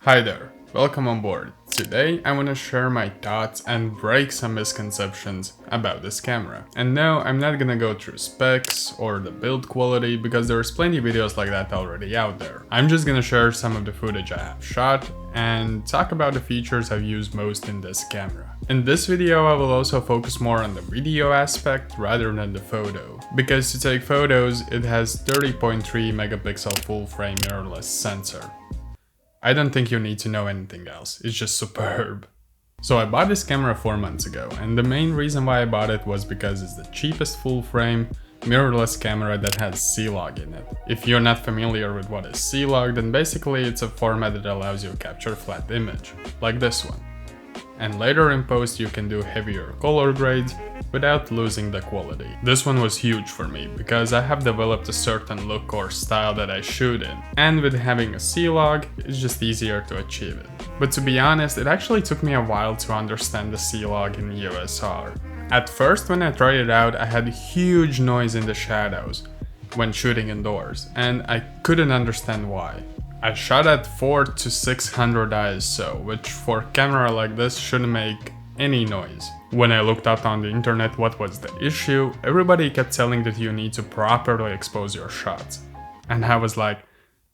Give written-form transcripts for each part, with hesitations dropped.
Hi there, welcome on board. Today I want to share my thoughts and break some misconceptions about this camera. And no, I'm not gonna go through specs or the build quality because there's plenty of videos like that already out there. I'm just gonna share some of the footage I have shot and talk about the features I've used most in this camera. In this video I will also focus more on the video aspect rather than the photo, because to take photos it has 30.3 megapixel full frame mirrorless sensor. I don't think you need to know anything else, it's just superb. So I bought this camera 4 months ago, and the main reason why I bought it was because it's the cheapest full frame mirrorless camera that has C-Log in it. If you're not familiar with what is C-Log, then basically it's a format that allows you to capture flat image, like this one. And later in post you can do heavier color grades without losing the quality. This one was huge for me because I have developed a certain look or style that I shoot in, and with having a C-Log, it's just easier to achieve it. But to be honest, it actually took me a while to understand the C-Log in EOS. At first when I tried it out, I had huge noise in the shadows when shooting indoors, and I couldn't understand why. I shot at 400 to 600 ISO, which for a camera like this shouldn't make any noise. When I looked up on the internet what was the issue, everybody kept telling that you need to properly expose your shots. And I was like,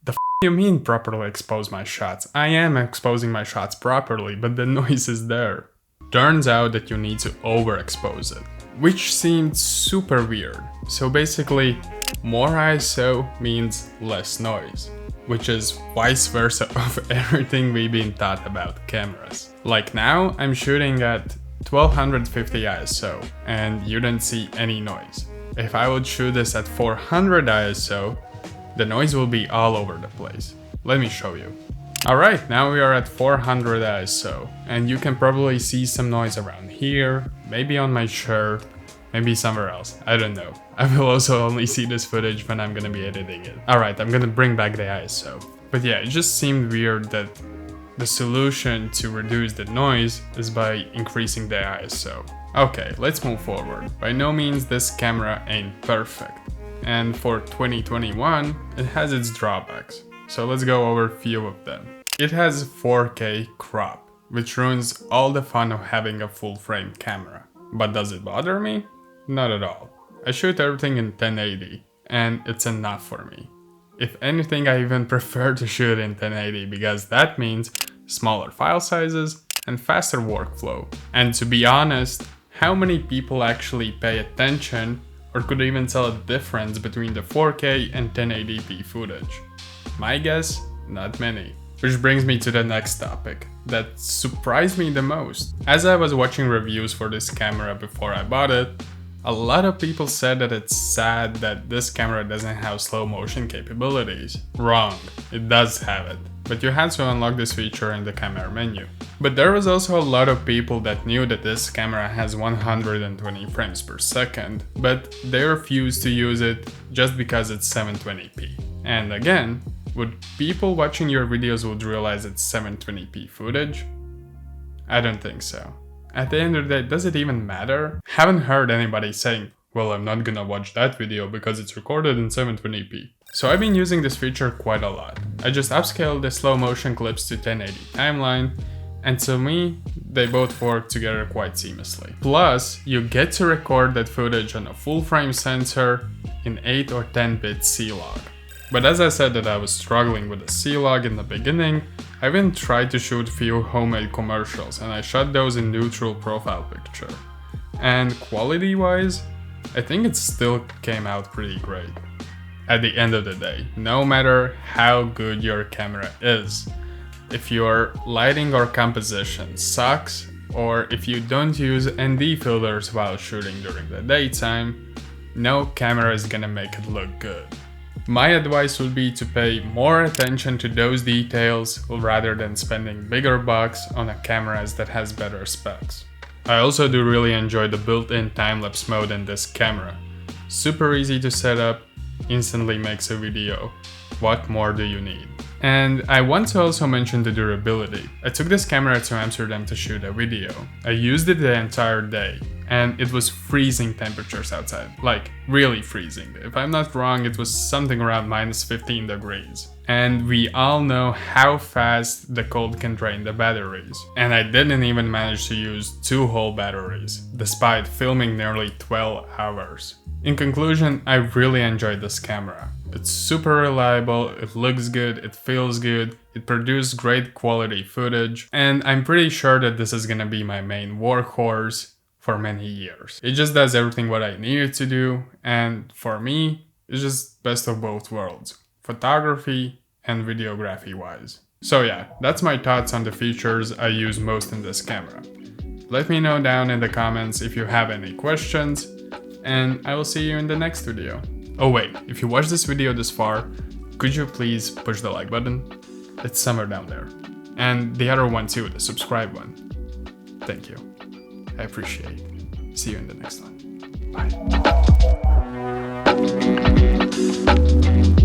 the f you mean properly expose my shots? I am exposing my shots properly, but the noise is there. Turns out that you need to overexpose it, which seemed super weird. So basically, more ISO means less noise, which is vice versa of everything we've been taught about cameras. Like now, I'm shooting at 1250 ISO and you don't see any noise. If I would shoot this at 400 ISO, the noise will be all over the place. Let me show you. Alright, now we are at 400 ISO and you can probably see some noise around here, maybe on my shirt, maybe somewhere else, I don't know. I will also only see this footage when I'm gonna be editing it. Alright, I'm gonna bring back the ISO. But yeah, it just seemed weird that the solution to reduce the noise is by increasing the ISO. Okay, let's move forward. By no means this camera ain't perfect. And for 2021, it has its drawbacks. So let's go over a few of them. It has 4K crop, which ruins all the fun of having a full frame camera. But does it bother me? Not at all. I shoot everything in 1080 and it's enough for me. If anything, I even prefer to shoot in 1080 because that means smaller file sizes and faster workflow. And to be honest, how many people actually pay attention or could even tell a difference between the 4K and 1080p footage? My guess, not many. Which brings me to the next topic that surprised me the most. As I was watching reviews for this camera before I bought it, a lot of people said that it's sad that this camera doesn't have slow motion capabilities. Wrong, it does have it, but you had to unlock this feature in the camera menu. But there was also a lot of people that knew that this camera has 120 frames per second, but they refused to use it just because it's 720p. And again, would people watching your videos would realize it's 720p footage? I don't think so. At the end of the day, does it even matter? Haven't heard anybody saying, well, I'm not gonna watch that video because it's recorded in 720p. So I've been using this feature quite a lot. I just upscaled the slow motion clips to 1080 timeline, and to me, they both work together quite seamlessly. Plus, you get to record that footage on a full frame sensor in 8 or 10-bit C-Log. But as I said that I was struggling with the C-Log in the beginning, I even tried to shoot a few homemade commercials and I shot those in neutral profile picture. And quality wise, I think it still came out pretty great. At the end of the day, no matter how good your camera is, if your lighting or composition sucks, or if you don't use ND filters while shooting during the daytime, no camera is gonna make it look good. My advice would be to pay more attention to those details rather than spending bigger bucks on a camera that has better specs. I also do really enjoy the built-in time-lapse mode in this camera. Super easy to set up, instantly makes a video. What more do you need? And I want to also mention the durability. I took this camera to Amsterdam to shoot a video. I used it the entire day, and it was freezing temperatures outside, like really freezing. If I'm not wrong, it was something around minus 15 degrees. And we all know how fast the cold can drain the batteries. And I didn't even manage to use 2 whole batteries, despite filming nearly 12 hours. In conclusion, I really enjoyed this camera. It's super reliable, it looks good, it feels good, it produced great quality footage, and I'm pretty sure that this is gonna be my main workhorse for many years. It just does everything what I needed to do, and for me, it's just best of both worlds, photography and videography wise. So yeah, that's my thoughts on the features I use most in this camera. Let me know down in the comments if you have any questions, and I will see you in the next video. Oh wait, if you watched this video this far, could you please push the like button? It's somewhere down there. And the other one too, the subscribe one. Thank you. I appreciate it. See you in the next one. Bye.